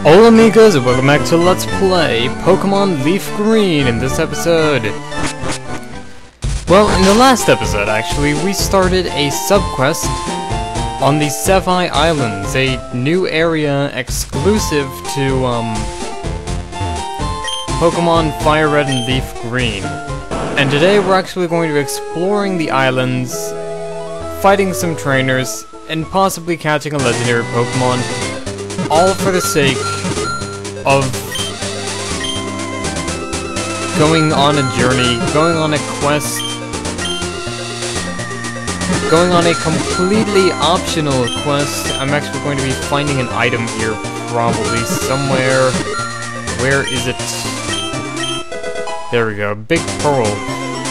Hola amigos, and welcome back to Let's Play Pokémon LeafGreen in this episode. Well, in the last episode, actually, we started a sub-quest on the Sevi Islands, a new area exclusive to, Pokemon Fire Red and Leaf Green. And today we're actually going to be exploring the islands, fighting some trainers, and possibly catching a legendary Pokemon, all for the sake of going on a journey, going on a quest, going on a completely optional quest. I'm actually going to be finding an item here, probably somewhere. Where is it? There we go, Big Pearl.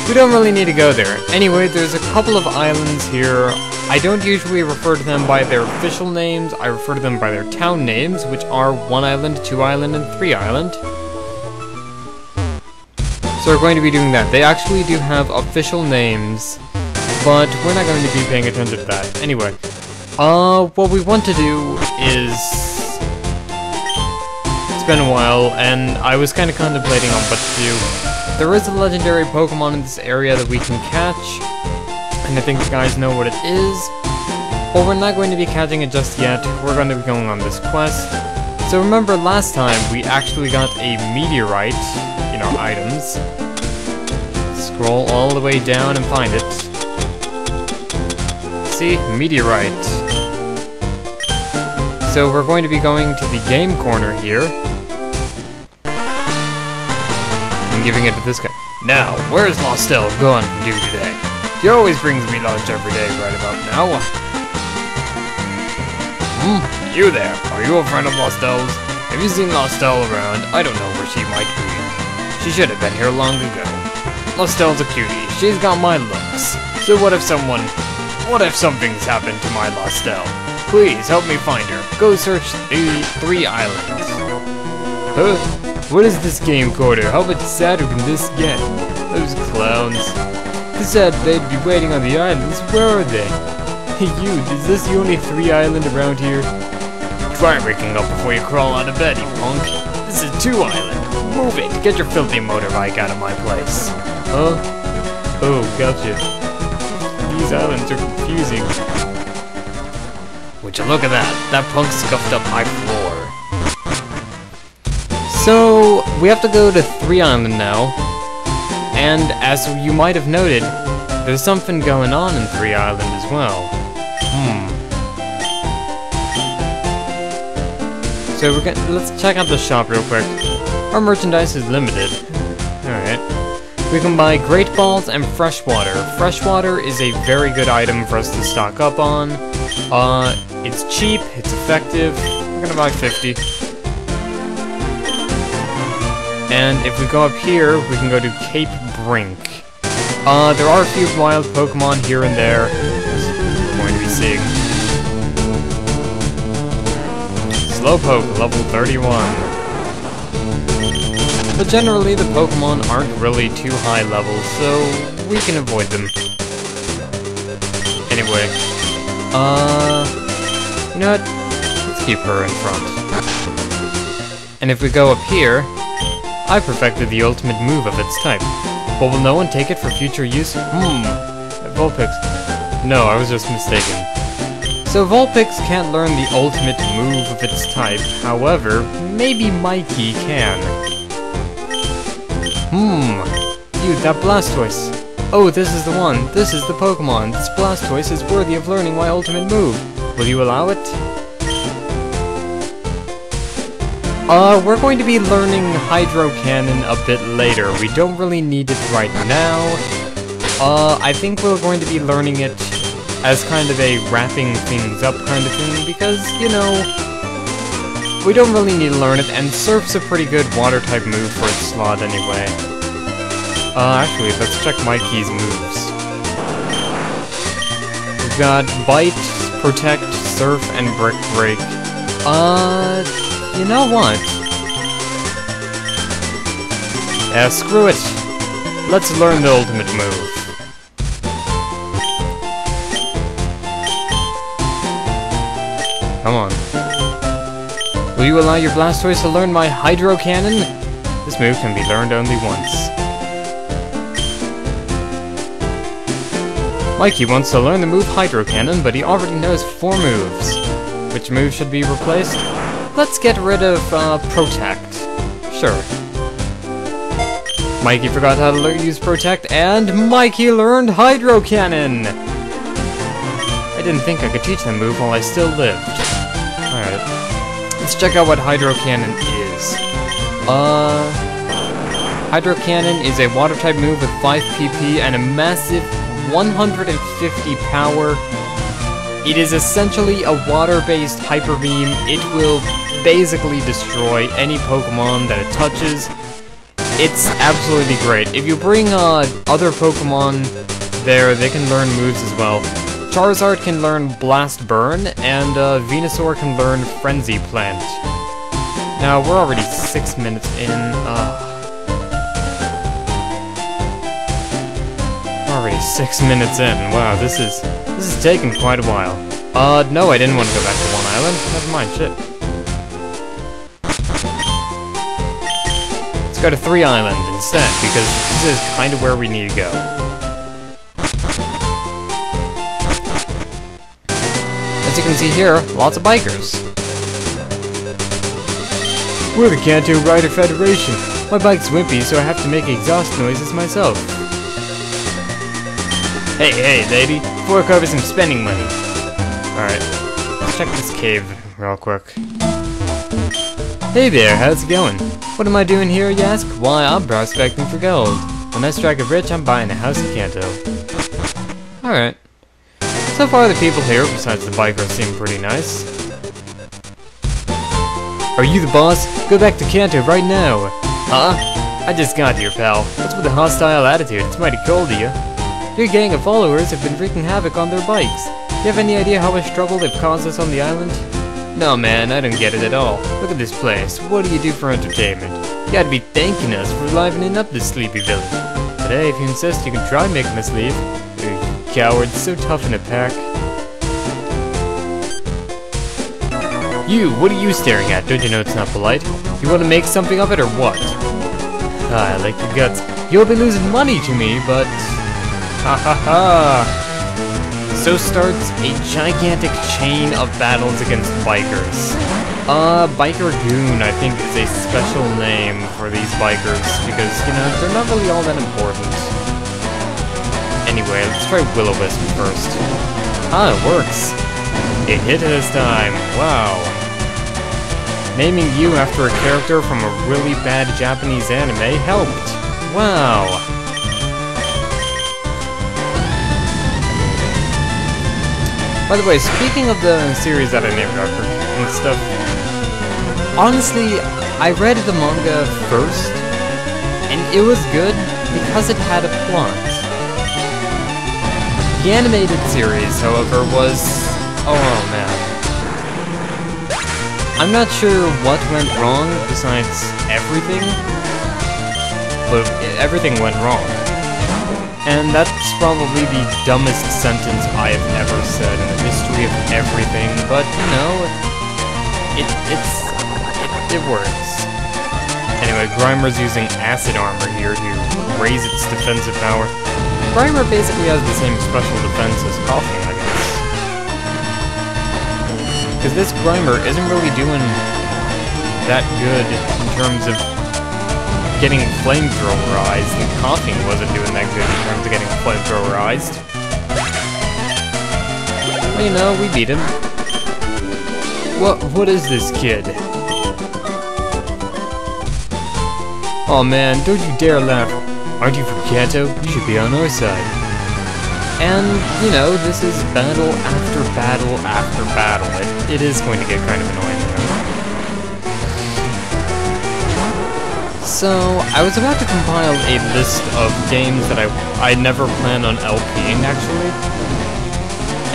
We don't really need to go there. Anyway, there's a couple of islands here. I don't usually refer to them by their official names, I refer to them by their town names, which are 1 Island, 2 Island, and 3 Island. So we're going to be doing that. They actually do have official names, but we're not going to be paying attention to that. Anyway, what we want to do is... It's been a while, and I was kind of contemplating on what to do. There is a legendary Pokemon in this area that we can catch, and I think you guys know what it is, but we're not going to be catching it just yet. We're going to be going on this quest. So remember last time we actually got a Meteorite, you know, items. Scroll all the way down and find it. See? Meteorite. So we're going to be going to the game corner here, and giving it to this guy. Now, where's Lostelle gone to do today? He always brings me lunch every day right about now. You there. Are you a friend of Lostelle's? Have you seen Lostelle around? I don't know where she might be. She should have been here long ago. Lostelle's a cutie. She's got my looks. So what if something's happened to my Lostelle? Please help me find her. Go search the 3 islands. Huh? What is this game quarter? How much sadder can this get? Those clowns. They said they'd be waiting on the islands. Where are they? Hey you, is this the only 3 island around here? Try waking up before you crawl out of bed, you punk. This is 2 island. Move it. Get your filthy motorbike out of my place. Huh? Oh, gotcha. These islands are confusing. Would you look at that? That punk scuffed up my floor. So, we have to go to 3 Island now, and as you might have noted, there's something going on in 3 Island as well. So let's check out the shop real quick. Our merchandise is limited. Alright. We can buy Great Balls and Freshwater. Freshwater is a very good item for us to stock up on. It's cheap, it's effective. We're gonna buy 50. And if we go up here, we can go to Cape Brink. There are a few wild Pokemon here and there, as we're going to be seeing. Slowpoke, level 31. But generally, the Pokemon aren't really too high level, so we can avoid them. Anyway, you know what? Let's keep her in front. And if we go up here, I perfected the ultimate move of its type. But will no one take it for future use? Vulpix. No, I was just mistaken. So Vulpix can't learn the ultimate move of its type. However, maybe Mikey can. Dude, that Blastoise. Oh, this is the one. This is the Pokemon. This Blastoise is worthy of learning my ultimate move. Will you allow it? We're going to be learning Hydro Cannon a bit later. We don't really need it right now. I think we're going to be learning it as kind of a wrapping things up kind of thing, because, you know, we don't really need to learn it, and Surf's a pretty good water-type move for its slot anyway. Actually, let's check Mikey's moves. We've got Bite, Protect, Surf, and Brick Break. You know what? Yeah, screw it. Let's learn the ultimate move. Come on. Will you allow your Blastoise to learn my Hydro Cannon? This move can be learned only once. Mikey wants to learn the move Hydro Cannon, but he already knows 4 moves. Which move should be replaced? Let's get rid of, Protect. Sure. Mikey forgot how to use Protect, and Mikey learned Hydro Cannon! I didn't think I could teach that move while I still lived. Alright. Let's check out what Hydro Cannon is. Hydro Cannon is a water-type move with 5 PP and a massive 150 power. It is essentially a water-based Hyper Beam. It will basically destroy any Pokemon that it touches. It's absolutely great. If you bring other Pokemon there, they can learn moves as well. Charizard can learn Blast Burn, and Venusaur can learn Frenzy Plant. Now, we're already 6 minutes in. Already 6 minutes in. Wow, this is taking quite a while. No, I didn't want to go back to one island. Never mind, shit. Let's go to 3 Island instead, because this is kind of where we need to go. As you can see here, lots of bikers. We're the Kanto Rider Federation. My bike's wimpy, so I have to make exhaust noises myself. Hey, lady, fork over some spending money. Alright, let's check this cave real quick. Hey there, how's it going? What am I doing here, you ask? Why, I'm prospecting for gold. When I strike it rich, I'm buying a house in Kanto. Alright. So far, the people here, besides the bikers, seem pretty nice. Are you the boss? Go back to Kanto right now. Huh? I just got here, pal. What's with the hostile attitude? It's mighty cold of you. Your gang of followers have been wreaking havoc on their bikes. Do you have any idea how much trouble they've caused us on the island? No, man, I don't get it at all. Look at this place. What do you do for entertainment? You gotta be thanking us for livening up this sleepy village. But hey, if you insist, you can try making us leave. You cowards, so tough in a pack. You, what are you staring at? Don't you know it's not polite? You want to make something of it or what? Ah, I like your guts. You'll be losing money to me, but... Ha ha ha! So starts a gigantic chain of battles against bikers. Biker Goon, I think, is a special name for these bikers, because, you know, they're not really all that important. Anyway, let's try Will-O-Wisp first. Ah, it works! It hit this time, wow. Naming you after a character from a really bad Japanese anime helped. Wow. By the way, speaking of the series that I named after and stuff, honestly, I read the manga first, and it was good because it had a plot. The animated series, however, was... oh man. I'm not sure what went wrong besides everything, but everything went wrong. And that's probably the dumbest sentence I have ever said in the history of everything, but, you know, it works. Anyway, Grimer's using acid armor here to raise its defensive power. Grimer basically has the same special defense as Coughing, I guess. Because this Grimer isn't really doing that good in terms of getting flamethrowerized, and Coughing wasn't doing that good in terms of getting flamethrowerized. Well, you know, we beat him. What is this kid? Oh man, don't you dare laugh. Aren't you from Kanto? You should be on our side. And, you know, this is battle after battle after battle. It is going to get kind of annoying. So, I was about to compile a list of games that I never plan on LPing, actually.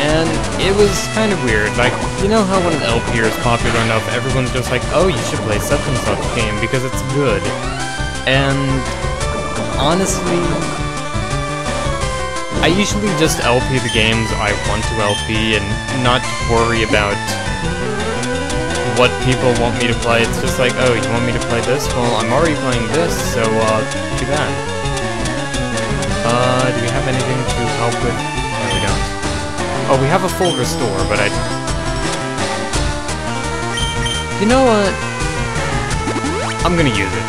And it was kind of weird. Like, you know how when an LP is popular enough, everyone's just like, oh, you should play such and such game because it's good. And honestly, I usually just LP the games I want to LP and not worry about what people want me to play. It's just like, oh, you want me to play this? Well, I'm already playing this, so do that. Do we have anything to help with? No, we don't. Oh, we have a full restore, but you know what? I'm gonna use it.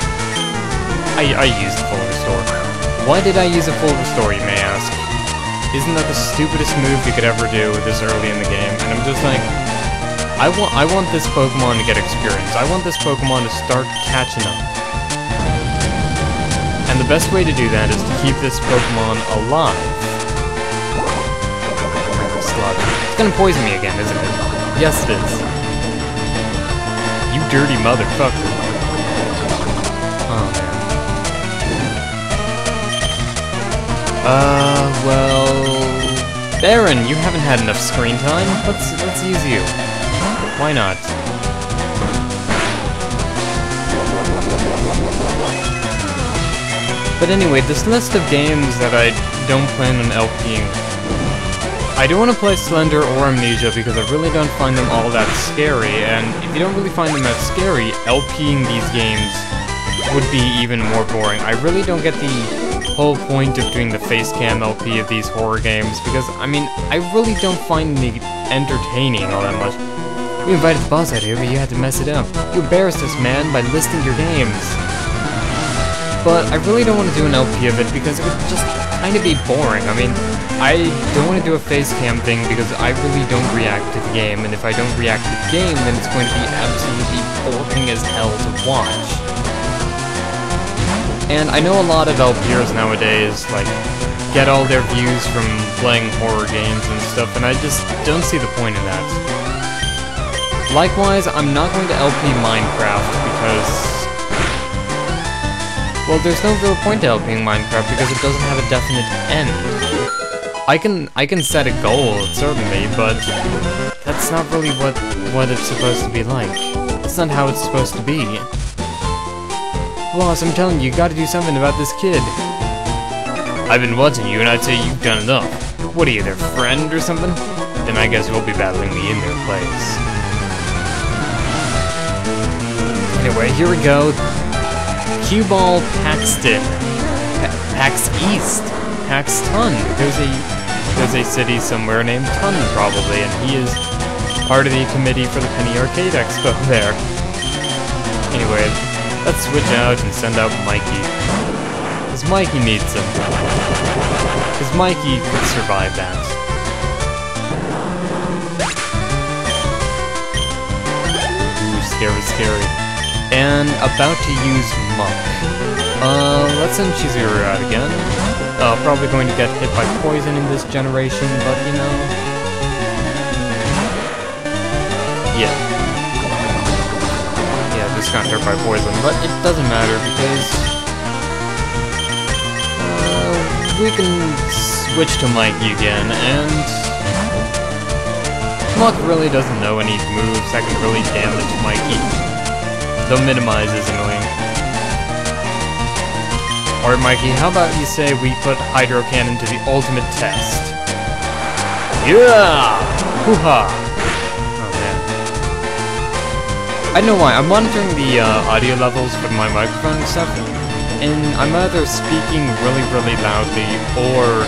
I used the full restore. Why did I use a full restore, you may ask? Isn't that the stupidest move you could ever do this early in the game? And I'm just like, I want this Pokemon to get experience. I want this Pokemon to start catching up. And the best way to do that is to keep this Pokemon alive. Sludge. It's gonna poison me again, isn't it? Yes, it is. You dirty motherfucker. Oh, man. Well... Baron, you haven't had enough screen time. Let's use you. Why not? But anyway, this list of games that I don't plan on LPing. I don't want to play Slender or Amnesia because I really don't find them all that scary, and if you don't really find them that scary, LPing these games would be even more boring. I really don't get the whole point of doing the facecam LP of these horror games because, I mean, I really don't find the entertaining all that much. We invited the boss out here, but you had to mess it up. You embarrassed us, man, by listing your games. But I really don't want to do an LP of it because it would just kind of be boring. I mean, I don't want to do a facecam thing because I really don't react to the game, and if I don't react to the game, then it's going to be absolutely boring as hell to watch. And I know a lot of LPers nowadays, like, get all their views from playing horror games and stuff, and I just don't see the point in that. Likewise, I'm not going to LP Minecraft because... well, there's no real point to LPing Minecraft because it doesn't have a definite end. I can set a goal, certainly, but that's not really what it's supposed to be like. It's not how it's supposed to be. Boss, I'm telling you, you gotta do something about this kid. I've been watching you and I'd say you've done enough. What are you, their friend or something? Then I guess we'll be battling me in their place. Anyway, here we go. Cue Ball Paxton. Pax East. Paxton. There's a city somewhere named Tun, probably, and he is part of the committee for the Penny Arcade Expo there. Anyway, let's switch out and send out Mikey. Because Mikey needs him. Because Mikey could survive that. Ooh, scary. And about to use Muck. Let's send Chizuru out again. Probably going to get hit by poison in this generation, but you know... yeah, just got hit by poison, but it doesn't matter because... we can switch to Mikey again, and... Muck really doesn't know any moves that can really damage Mikey. Though Minimize is annoying. Alright, Mikey, how about you say we put Hydro Cannon to the ultimate test? Yeah! Hoo-ha! Oh, man. I don't know why, I'm monitoring the audio levels for my microphone and stuff, and I'm either speaking really, really loudly, or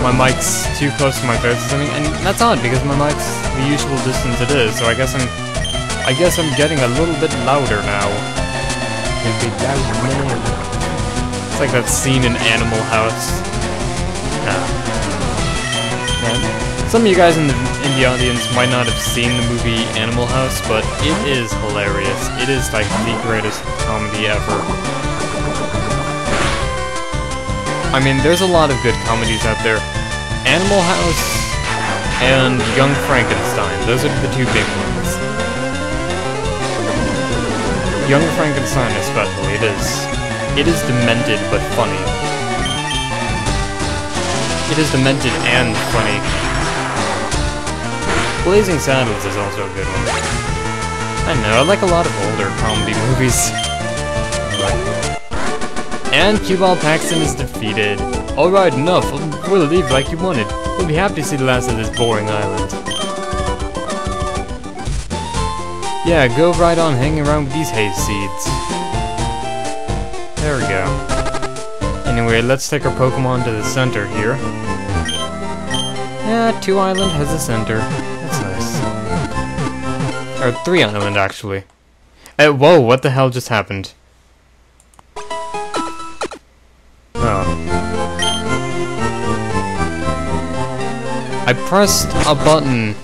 my mic's too close to my face or something, and that's odd, because my mic's the usual distance it is, so I guess I'm getting a little bit louder now. It's like that scene in Animal House. Some of you guys in the audience might not have seen the movie Animal House, but it is hilarious. It is like the greatest comedy ever. I mean, there's a lot of good comedies out there. Animal House and Young Frankenstein. Those are the two big ones. Young Frankenstein especially, it is demented but funny. It is demented and funny. Blazing Saddles is also a good one. I don't know, I like a lot of older comedy movies. And Cue Ball Paxton is defeated. Alright, enough. We'll leave like you wanted. We'll be happy to see the last of this boring island. Yeah, go right on hanging around with these haze seeds. There we go. Anyway, let's take our Pokemon to the center here. Yeah, 2 Island has a center. That's nice. Or 3 Island, actually. Whoa, what the hell just happened? Oh. I pressed a button,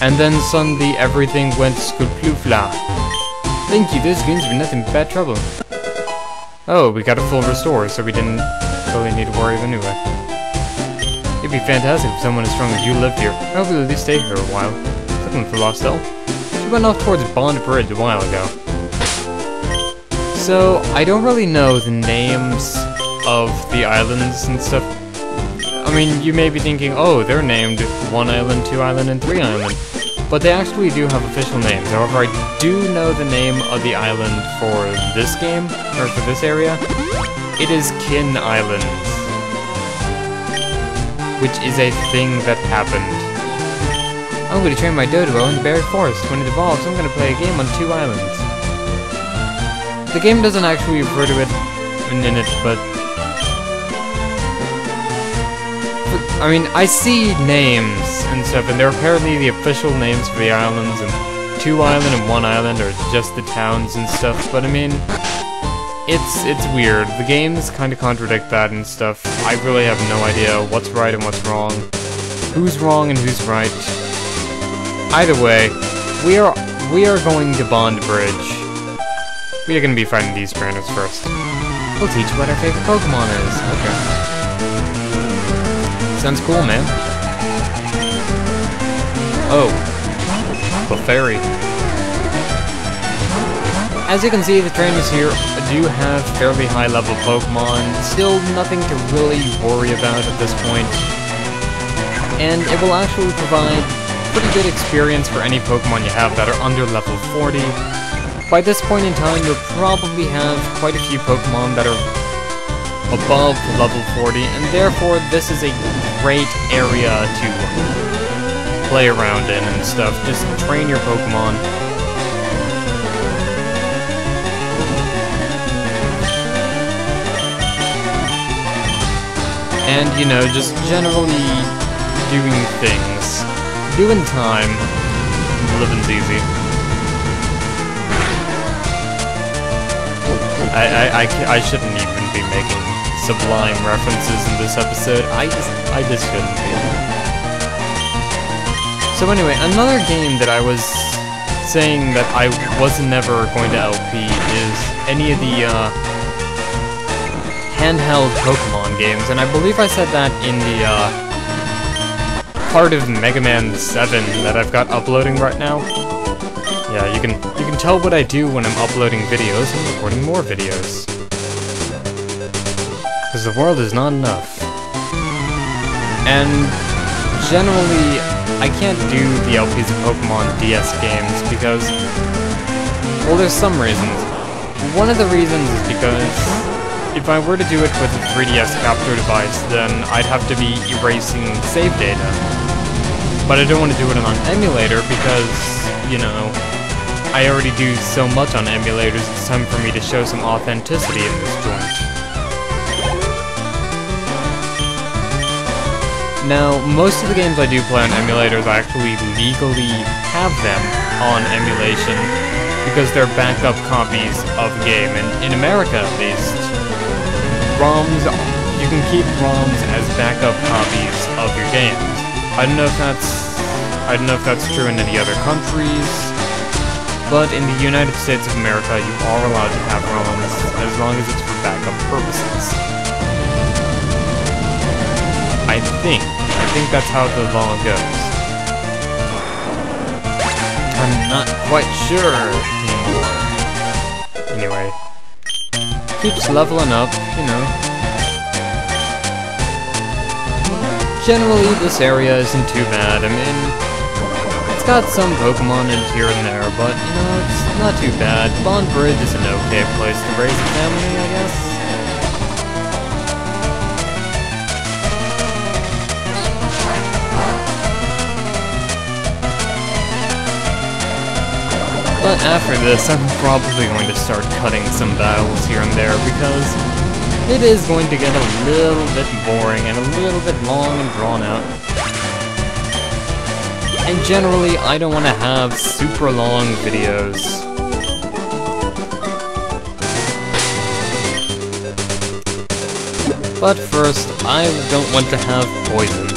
and then suddenly everything went skuploofla. Thank you, this game's been nothing but bad trouble. Oh, we got a full restore, so we didn't really need to worry anyway. It'd be fantastic if someone as strong as you lived here. I hope you'll at least stay here a while. Looking for Lostelle. She went off towards Bond Bridge a while ago. So, I don't really know the names of the islands and stuff. I mean, you may be thinking, oh, they're named 1 Island, 2 Island, and 3 Island. But they actually do have official names. However, I do know the name of the island for this game, or for this area. It is Kin Island, which is a thing that happened. I'm going to train my Dodo in the Buried Forest. When it evolves, I'm going to play a game on 2 islands. The game doesn't actually refer to it in it, but I mean, I see names and stuff, and they're apparently the official names for the islands, and 2 Island and 1 Island are just the towns and stuff, but I mean, it's weird. The games kind of contradict that and stuff. I really have no idea what's right and what's wrong, who's wrong and who's right. Either way, we are going to Bond Bridge. We are going to be fighting these trainers first. We'll teach you what our favorite Pokemon is. Okay. Sounds cool, man. Oh. Clefairy. As you can see, the trainers here do have fairly high-level Pokemon. Still nothing to really worry about at this point. And it will actually provide pretty good experience for any Pokemon you have that are under level 40. By this point in time, you'll probably have quite a few Pokemon that are above level 40, and therefore this is a great area to play around in and stuff. Just train your Pokemon. And, you know, just generally doing things. Doing time. Living's easy. I shouldn't even be making sublime references in this episode. I just shouldn't be. So anyway, another game that I was saying that I was never going to LP is any of the handheld Pokemon games, and I believe I said that in the part of Mega Man 7 that I've got uploading right now. Yeah, you can tell what I do when I'm uploading videos and recording more videos. Because the world is not enough. And generally, I can't do the LPs of Pokemon DS games because, well, there's some reasons. One of the reasons is because if I were to do it with a 3DS capture device, then I'd have to be erasing save data. But I don't want to do it on an emulator because, you know, I already do so much on emulators, it's time for me to show some authenticity in this joint. Now, most of the games I do play on emulators, I actually legally have them on emulation because they're backup copies of the game, and in America at least, ROMs, you can keep ROMs as backup copies of your games. I don't know if that's true in any other countries, but in the United States of America, you are allowed to have ROMs as long as it's for backup purposes. I think that's how the law goes. I'm not quite sure anymore. Anyway, keeps leveling up, you know. Generally, this area isn't too bad. I mean, it's got some Pokemon in here and there, but, you know, it's not too bad. Bond Bridge is an okay place to raise a family, I guess. But after this, I'm probably going to start cutting some battles here and there, because it is going to get a little bit boring and a little bit long and drawn out. And generally, I don't want to have super long videos. But first, I don't want to have poison.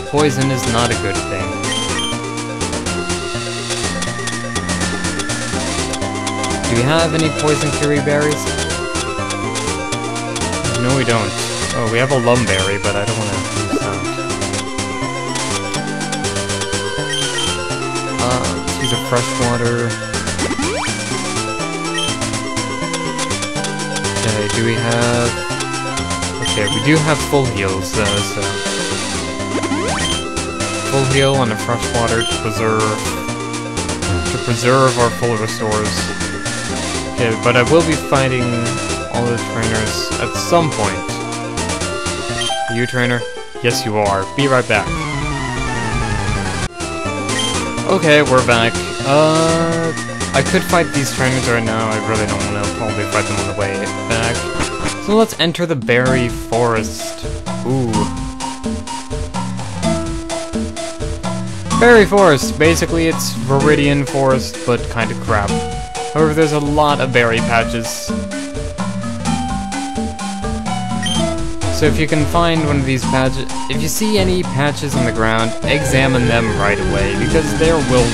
Poison is not a good thing. Do we have any poison curry berries? No, we don't. Oh, we have a lumberry, but I don't want to use that. Let's use a freshwater. Okay, do we have... Okay, we do have full heals though, so... Full heal and a freshwater to preserve our full restores. Okay, but I will be fighting all the trainers at some point. Are you a trainer? Yes, you are. Be right back. Okay, we're back. I could fight these trainers right now. I really don't want to probably fight them on the way back. So let's enter the berry forest. Ooh. Berry forest. Basically, it's Viridian forest, but kind of crap. However, there's a lot of berry patches. So if you can find one of these patches, if you see any patches on the ground, examine them right away, because there will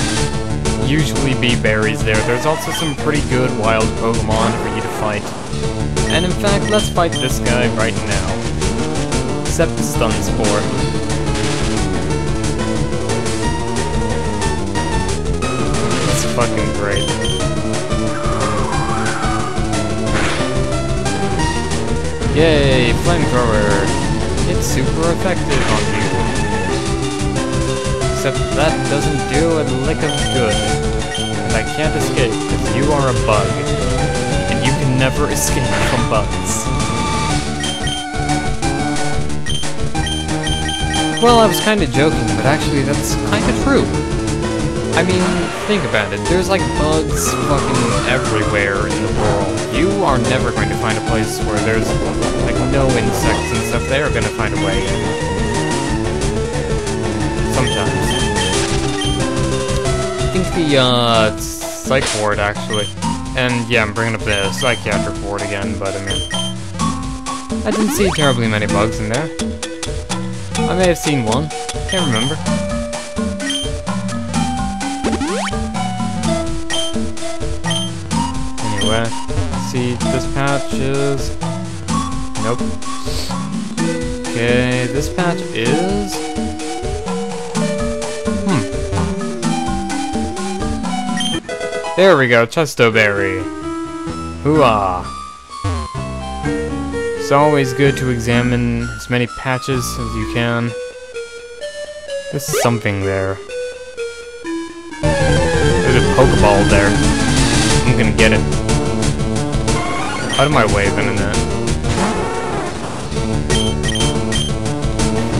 usually be berries there. There's also some pretty good wild Pokemon for you to fight. And in fact, let's fight this guy right now. Except the Stun Spore. That's fucking great. Yay, flamethrower! It's super effective on you. Except that doesn't do a lick of good. And I can't escape, because you are a bug. And you can never escape from bugs. Well, I was kinda joking, but actually that's kinda true. I mean, think about it. There's like bugs fucking everywhere in the world. You are never going to find a place where there's like no insects and stuff. They are going to find a way in. Sometimes. I think the psych ward actually. And yeah, I'm bringing up the psychiatric ward again, but I mean, I didn't see terribly many bugs in there. I may have seen one. Can't remember. Anyway, see, this patch is... Nope. Okay, this patch is... There we go, Chestoberry. Hooah! It's always good to examine as many patches as you can. There's something there. There's a Pokeball there. I'm gonna get it. Out of my way, Venonat.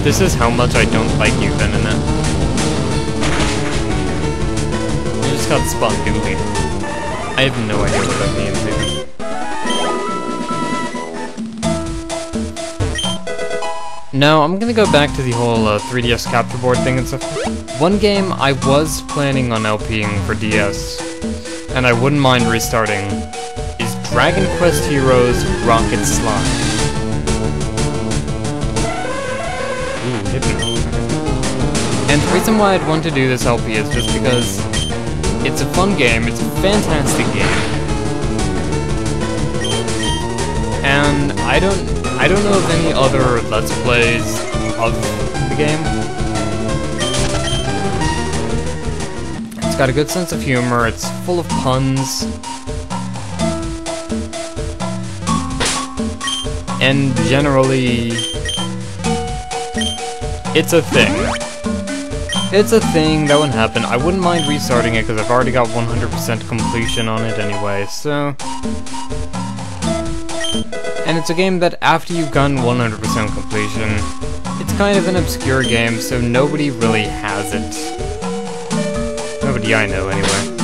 This is how much I don't like you, Venonat. You just got Spondooley. I have no idea what that means, even. No, I'm gonna go back to the whole 3DS capture board thing and stuff. One game I was planning on LPing for DS, and I wouldn't mind restarting, is Dragon Quest Heroes Rocket Slime. Ooh, Hypno. And the reason why I'd want to do this LP is just because it's a fun game, it's a fantastic game. And I don't know of any other Let's Plays of the game. It's got a good sense of humor, it's full of puns. And generally, it's a thing. It's a thing that would happen. I wouldn't mind restarting it because I've already got 100% completion on it anyway, so... And it's a game that after you've gotten 100% completion, it's kind of an obscure game, so nobody really has it. Nobody I know, anyway.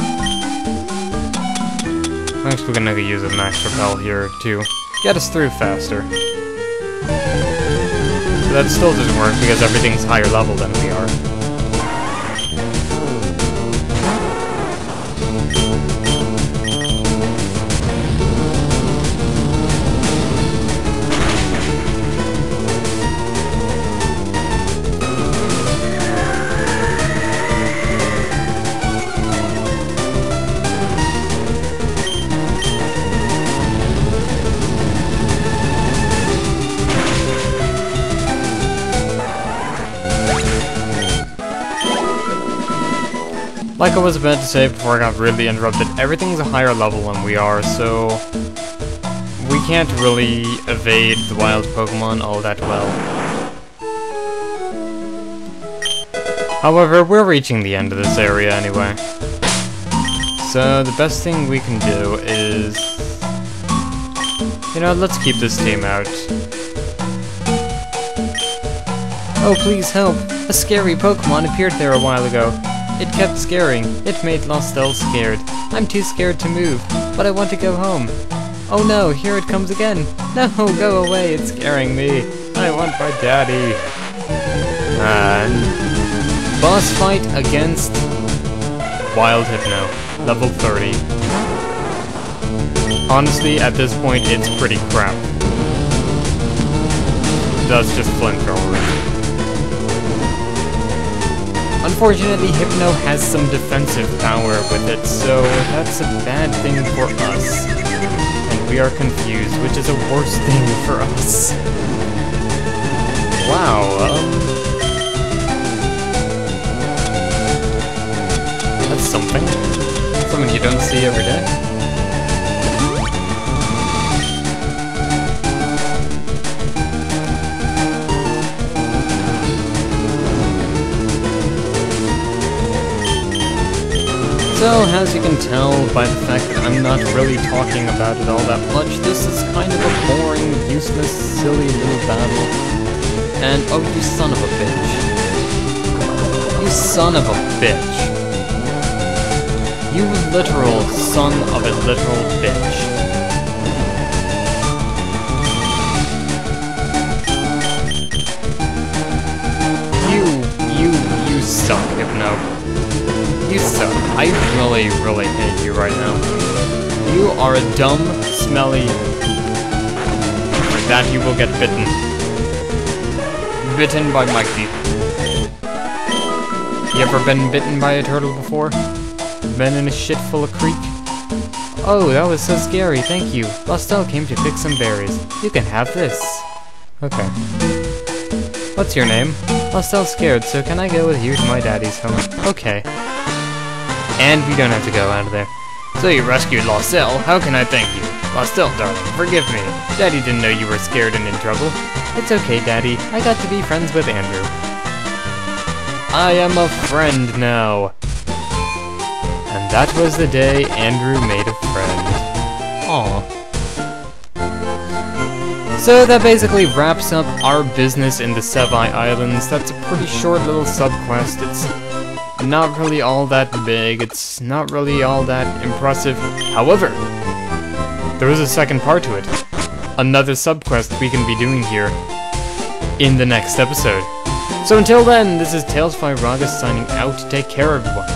actually gonna use a max repel here to get us through faster. But that still doesn't work because everything's higher level than we are. Like I was about to say before I got really interrupted, everything's a higher level than we are, so we can't really evade the wild Pokemon all that well. However, we're reaching the end of this area anyway. So the best thing we can do is... you know, let's keep this team out. Oh, please help! A scary Pokemon appeared there a while ago. It kept scaring. It made Lostelle scared. I'm too scared to move, but I want to go home. Oh no, here it comes again. No, go away, it's scaring me. I want my daddy. And boss fight against Wild Hypno, level 30. Honestly, at this point, it's pretty crap. That's just flamethrower. Unfortunately, Hypno has some defensive power with it, so that's a bad thing for us. And we are confused, which is a worse thing for us. Wow, that's something. Something you don't see every day. So, as you can tell by the fact that I'm not really talking about it all that much, this is kind of a boring, useless, silly little battle. And, oh, you son of a bitch. You son of a bitch. You literal son of a literal bitch. You suck, Hypno. You suck. I really, really hate you right now. You are a dumb, smelly... For that you will get bitten. Bitten by Mikey. You ever been bitten by a turtle before? Been in a shit full of creek? Oh, that was so scary, thank you. Lostelle came to pick some berries. You can have this. Okay. What's your name? Lostelle's scared, so can I go with you to my daddy's home? Okay. And we don't have to go out of there. So you rescued Lostelle, how can I thank you? Lostelle, darling, forgive me. Daddy didn't know you were scared and in trouble. It's okay, Daddy. I got to be friends with Andrew. I am a friend now. And that was the day Andrew made a friend. Aww. So that basically wraps up our business in the Sevi Islands. That's a pretty short little subquest. It's not really all that big, it's not really all that impressive. However, there is a second part to it. Another subquest we can be doing here in the next episode. So until then, this is Tales by Raga signing out. Take care, everyone.